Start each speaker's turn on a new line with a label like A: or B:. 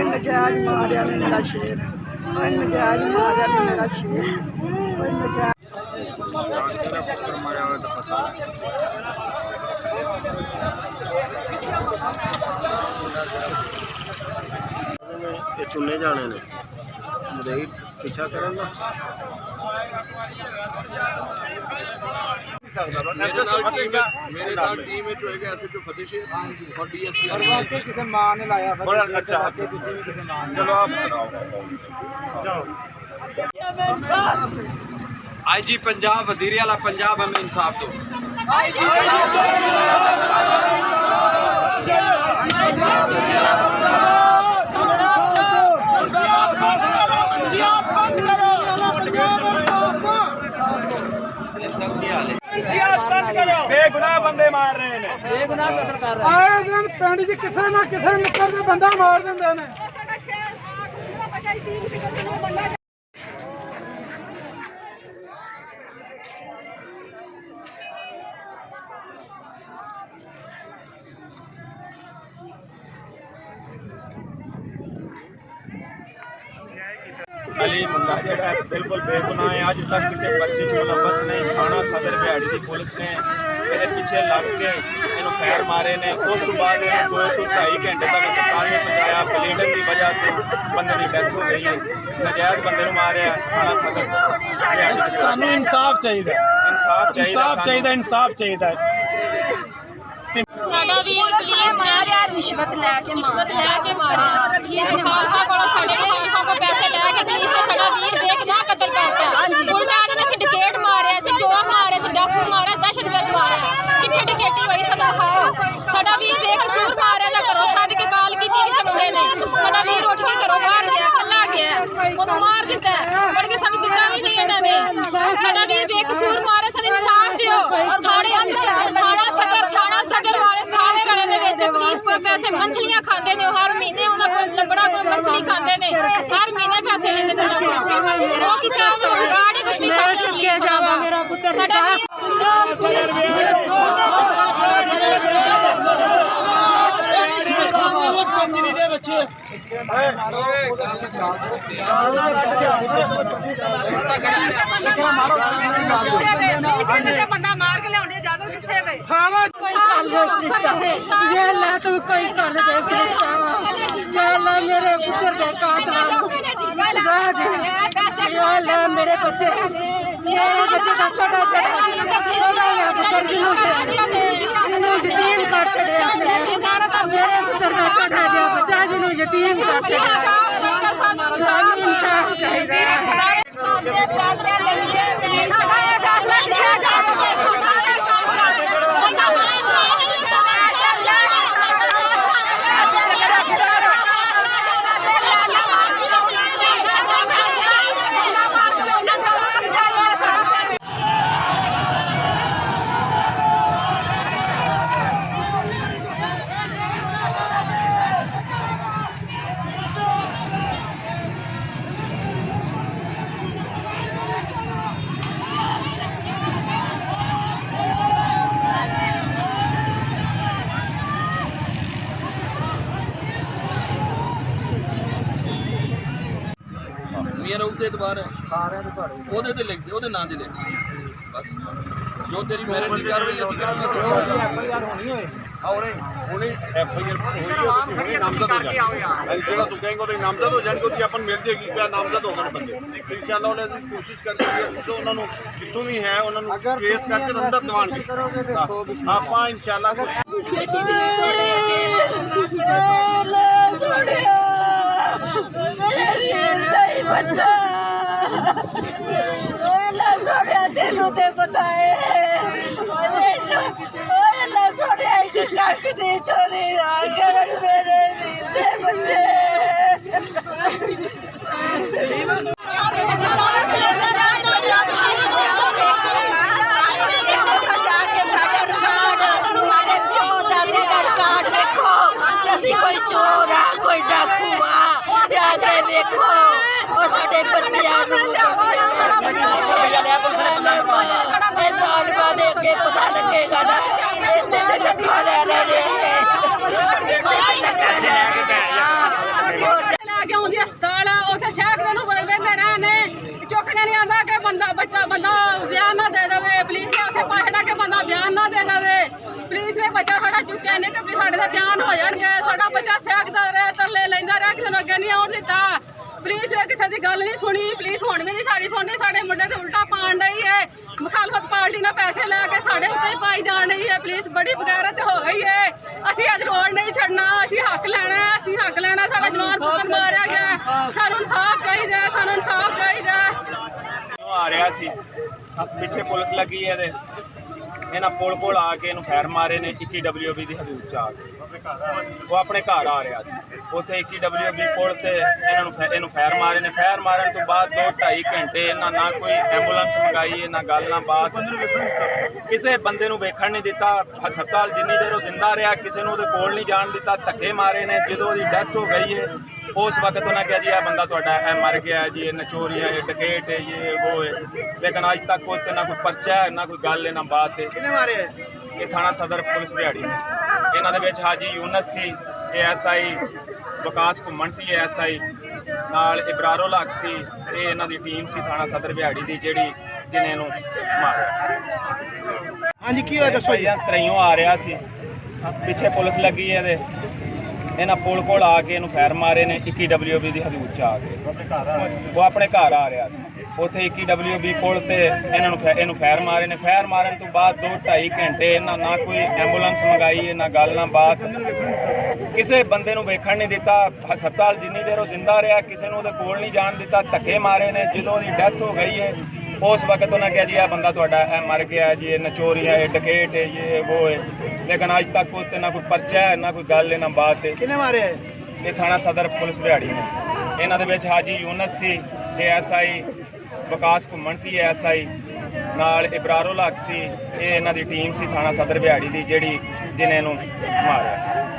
A: नजायज मारिया ने मेरा शेर, नजायज मारिया ने मेरा शेर,
B: चुने जाने ने मुझे पीछा करन ना
C: मेरे साथ टीम में होएगा एसएचओ फतेह शेख और डीएसपी और वाकई किसी मां ने लाया बड़ा अच्छा
B: चलो आप बताओ आईजी पंजाब वजीर आला पंजाब हमें इंसाफ दो बेगुनाह बंदे मार रहे हैं बेगुनाह कत्ल कर रहे हैं आए दिन पिंड च किथे ना किथे निकल के बंदा मार दिंदे ने अली मुंडा जड़ा बिल्कुल बेगुनाह है। अज तक किसी बच्चे को लंबस नहीं थाना सदर बिहाड़ी की पुलिस ने ये पीछे लग के इन फैर मारे ने उस बाद 2 to 2.5 घंटे तक अस्पताल में पहुंचाया ब्लीडिंग की वजह से बंदे की डेथ हो गई है। नजायज बंदे मारे थाना सदर सानू इंसाफ चाहिए इंसाफ चाहिए रिश्वत लैके मारे मुखालफा को साडे मुखालफा को पैसे लैके पुलिस ने साडा वीर बेगुनाह कत्ल करता उल्टा इन्होंने सिंडिकेट मारे चोर मारे डाकू मारे दहशतगर्द मारे कितने डकैती हुई साडा दिखाओ साडा वीर बेकसूर मारे ना करो साडे के काल की किसी मुंडे ने साडा वीर उठ के घरों बाहर गया कल्ला गया ओनू मार दिता बड़ के सानू दिता भी नहीं इन्होंने साडा वीर बेकसूर मारे सन इंसाफ दियो थाना सदर वाले सारे रले दे विच पुलिस को पैसे मंथलियां खांदे ने हर महीने उन्हां कोल लंबड़ा को मंथली खांदे ने हर महीने पैसे लेंदे ने वो किसान गाड़ी कुछ नहीं सकते जावा मेरा पुत्र पंजरी दे बच्चे बंदा मार के लियाउने ज्यादा किथे वे कोई कर दे ये ला तू कोई कर दे या ला मेरे पुत्र के कातला सजा दे या ला मेरे बच्चे का छोटा पुत्र जिन्होंने यतीम कर छड़िया मेरे पुत्र का छोटा जिहा बच्चा जिन्होंने यतीम कर छड़िया इंसाफ चाहिए
C: मेरा उते एतबार है ओदे ते लिख दे ओदे नाम दे बस जो तेरी मेरिट की कार्रवाई ਅਸੀਂ ਕਰਾਂਗੇ ਐਫਆਈਆਰ ਹੋਣੀ ਹੋਏ ਹੁਣੇ ਐਫਆਈਆਰ ਹੋਈ ਹੁਣੇ ਨਾਮਜ਼ਦ ਹੋ ਜਾਣੀ ਜਿਹੜਾ ਤੂੰ ਕਹੇਂਗਾ ਉਹਦੇ ਨਾਮਜ਼ਦ ਹੋ ਜਾਣਗੇ ਉਹਦੀ ਆਪਾਂ ਮਿਲ ਜੇਗੀ ਕਿ ਨਾਮਜ਼ਦ ਹੋ ਗਏ ਬੰਦੇ ਇਨਸ਼ਾਅੱਲਾ ਉਹਨੇ ਅਸੀਂ ਕੋਸ਼ਿਸ਼ ਕਰਕੇ ਜੋ ਉਹਨਾਂ ਨੂੰ ਜਿੱਥੋਂ ਵੀ ਹੈ ਉਹਨਾਂ ਨੂੰ ਟ੍ਰੇਸ ਕਰਕੇ ਅੰਦਰ ਦਵਾਂਗੇ ਆਪਾਂ ਇਨਸ਼ਾਅੱਲਾ बच्चा तेनू ते पता है चोरी मेरे बच्चे कोई चोर आ कोई डाकू आ जाके देखो वो साडे बच्चियां साल बाद अगे पता लगेगा ना इतने लखा ले
B: ਲੈ ਕੇ ਆਉਂਦੀ ਹਸਪਤਾਲ ਉੱਥੇ ਸ਼ਹਿਰ ਨੂੰ ਬੈਠੇ ਰਹਿਣੇ ਚੁੱਕ ਕੇ ਨਹੀਂ ਆਉਂਦਾ ਕਿ ਬੰਦਾ ਬਿਆਨ ਨਾ ਦੇ ਦੇਵੇ ਪੁਲਿਸ ਨੇ ਉੱਥੇ ਪਾਛੜਾ ਕੇ ਬੰਦਾ ਬਿਆਨ ਨਾ ਦੇ ਦੇਵੇ ਪੁਲਿਸ ਨੇ ਬੱਚਾ ਸਾਡਾ ਚੁੱਕਿਆ ਨਹੀਂ ਕਿ ਸਾਡੇ ਦਾ ਬਿਆਨ ਹੋ ਜਾਣਗੇ ਸਾਡਾ ਬੱਚਾ ਸਿਆਕਦਾ ਰਿਹਾ ਤਰਲੇ ਲੈਂਦਾ ਰਿਹਾ ਕਿਸੇ ਨੂੰ ਅੱਗੇ ਨਹੀਂ ਆਉਣ ਦਿੱਤਾ ਪੁਲਿਸ ਨੇ ਕਿਸੇ ਦੀ ਗੱਲ ਨਹੀਂ ਸੁਣੀ ਪੁਲਿਸ ਹੁਣ ਵੀ ਨਹੀਂ ਸਾਡੀ ਸੁਣਨੀ ਸਾਡੇ ਮੁੰਡੇ ਤੇ ਉਲਟਾ ਪਾਣ ਰਹੀ ਹੈ ਮੁਖਾਲਫਤ ਪਾਰਟੀ ਨਾਲ ਪੈਸੇ ਲੈ ਕੇ ਸਾਡੇ ਉੱਤੇ ਹੀ ਪਾਈ ਜਾਣ ਰਹੀ ਹੈ ਪੁਲਿਸ ਬੜੀ ਬਗੈਰਤ ਹੋ ਗਈ ਹੈ ਅਸੀਂ ਅੱਜ ਰੋਡ ਨਹੀਂ ਛੱਡਣਾ ਅਸੀਂ ਹੱਕ ਲੈਣਾ ਸਾਡਾ ਜਵਾਨ ਪੁੱਤਰ ਮਾਰਿਆ ਗਿਆ ਸਾਨੂੰ ਇਨਸਾਫ ਚਾਹੀਦਾ ਸਾਨੂੰ ਇਨਸਾਫ ਚਾਹੀਦਾ
D: ਆ ਰਿਹਾ ਸੀ ਪਿੱਛੇ ਪੁਲਿਸ ਲੱਗੀ ਹੈ ਇਹਨਾਂ ਪੁਲ ਕੋਲ ਆ ਕੇ ਇਹਨੂੰ ਫੈਰ ਮਾਰੇ ਨੇ 21 WB ਦੀ ਹਦੂਦ ਚ ਆ ਕੇ ਉਹ ਆਪਣੇ ਘਰ ਆ ਰਿਹਾ ਸੀ ਉੱਥੇ 21 WB ਪੁਲ ਤੇ ਇਹਨੂੰ ਫੈਰ ਮਾਰੇ ਨੇ ਫੈਰ ਮਾਰਨ ਤੋਂ ਬਾਅਦ 2-2.5 ਘੰਟੇ ਇਹਨਾਂ ਨਾ ਕੋਈ ਐਂਬੂਲੈਂਸ ਮੰਗਾਈ ਨਾ ਗੱਲ ਨਾ ਬਾਤ ਕਿਸੇ ਬੰਦੇ ਨੂੰ ਵੇਖਣ ਨਹੀਂ ਦਿੱਤਾ ਹਸਪਤਾਲ ਜਿੰਨੀ ਦੇਰ ਉਹ ਜ਼ਿੰਦਾ ਰਿਹਾ ਕਿਸੇ ਨੂੰ ਉਹਦੇ ਕੋਲ ਨਹੀਂ ਜਾਣ ਦਿੱਤਾ ਧੱਕੇ ਮਾਰੇ ਨੇ ਜਦੋਂ ਉਹਦੀ ਡੈਥ ਹੋ ਗਈ ਹੈ ਉਸ ਵਕਤ ਉਹਨਾਂ ਕਿਹਾ ਜੀ ਇਹ ਬੰਦਾ ਤੁਹਾਡਾ ਇਹ ਮਰ ਗਿਆ ਜੀ ਇਹ ਨਚੋਰੀਆ ਇਹ ਡਕੇਟ ਹੈ ਇਹ ਉਹ ਹੈ ਲੇਕਿਨ ਅੱਜ ਤੱਕ ਕੋਈ ਨਾ ਕੋਈ ਪਰਚਾ ਹੈ ਨਾ ਕੋਈ ਗੱਲ ਹੈ ਨਾ ਬਾਤ ਹੈ ਮਾਰੇ ਇਹ ਥਾਣਾ ਸਦਰ ਪੁਲਿਸ ਦਿਹਾੜੀ ਨੇ ਇਹਨਾਂ ਦੇ ਵਿੱਚ ਹਾਜੀ ਯੂਨਸ ਸੀ ASI ਵਿਕਾਸ ਘੁੰਮਣ ਸੀ ASI ਨਾਲ ਇਬਰਾਰੁਲ ਹਕ ਸੀ ਇਹ ਇਹਨਾਂ ਦੀ ਟੀਮ ਸੀ ਥਾਣਾ ਸਦਰ ਦਿਹਾੜੀ ਦੀ ਜਿਹੜੀ ਜਿਹਨੇ ਇਹਨੂੰ ਮਾਰਿਆ ਹਾਂਜੀ ਕੀ ਹੋਇਆ ਦੱਸੋ ਜੀ ਤਰਈਓ ਆ ਰਿਹਾ ਸੀ ਪਿੱਛੇ ਪੁਲਿਸ ਲੱਗੀ ਹੈ ਇਹਨਾਂ ਪੁਲ ਕੋਲ ਆ ਕੇ ਇਹਨੂੰ ਫੈਰ ਮਾਰੇ ਨੇ 21 WB ਦੀ ਹਦੂਦ ਚ ਆ ਕੇ ਉਹ ਆਪਣੇ ਘਰ ਆ ਰਿਹਾ ਸੀ ਉੱਥੇ 21 WB ਪੁਲ ਤੇ ਇਹਨੂੰ ਫੈਰ ਮਾਰੇ ਨੇ ਫੈਰ ਮਾਰਨ ਤੋਂ ਬਾਅਦ 2-2.5 ਘੰਟੇ ਇਹਨਾਂ ਨਾ ਕੋਈ ਐਂਬੂਲੈਂਸ ਮੰਗਾਈ ਨਾ ਗੱਲ ਨਾ ਬਾਤ ਕਿਸੇ ਬੰਦੇ ਨੂੰ ਵੇਖਣ ਨਹੀਂ ਦਿੱਤਾ ਹਸਪਤਾਲ ਜਿੰਨੀ ਦੇਰ ਉਹ ਜ਼ਿੰਦਾ ਰਿਹਾ ਕਿਸੇ ਨੂੰ ਉਹਦੇ ਕੋਲ ਨਹੀਂ ਜਾਣ ਦਿੱਤਾ ਧੱਕੇ ਮਾਰੇ ਨੇ ਜਦੋਂ ਉਹਦੀ ਡੈਥ ਹੋ ਗਈ ਹੈ ਉਸ ਵਕਤ ਉਹਨਾਂ ਕਿਹਾ ਜੀ ਇਹ ਬੰਦਾ ਤੁਹਾਡਾ ਇਹ ਮਰ ਗਿਆ ਜੀ ਇਹ ਨਚੋਰੀਆ ਇਹ ਡਕੇਟ ਹੈ ਇਹ ਉਹ ਹੈ ਲੇਕਿਨ ਅੱਜ ਤੱਕ ਕੋਈ ਨਾ ਕੋਈ ਪਰਚਾ ਹੈ ਨਾ ਕੋਈ ਗੱਲ ਹੈ ਨਾ ਬਾਤ ਹੈ ਕਿਹਨੇ ਮਾਰਿਆ ਇਹ ਥਾਣਾ ਸਦਰ ਪੁਲਿਸ ਦਿਹਾੜੀ ਨੇ ਇਹਨਾਂ ਦੇ ਵਿੱਚ ਹਾਜੀ ਯੂਨਸ ਸੀ ASI ਵਿਕਾਸ ਘੁੰਮਣ ਸੀ ASI ਨਾਲ ਇਬਰਾਰੁਲ ਹਕ ਸੀ ਇਹ ਇਹਨਾਂ ਦੀ ਟੀਮ ਸੀ ਥਾਣਾ ਸਦਰ ਦਿਹਾੜੀ ਦੀ ਜਿਹੜੀ ਜਿਹਨੇ ਇਹਨੂੰ ਮਾਰਿਆ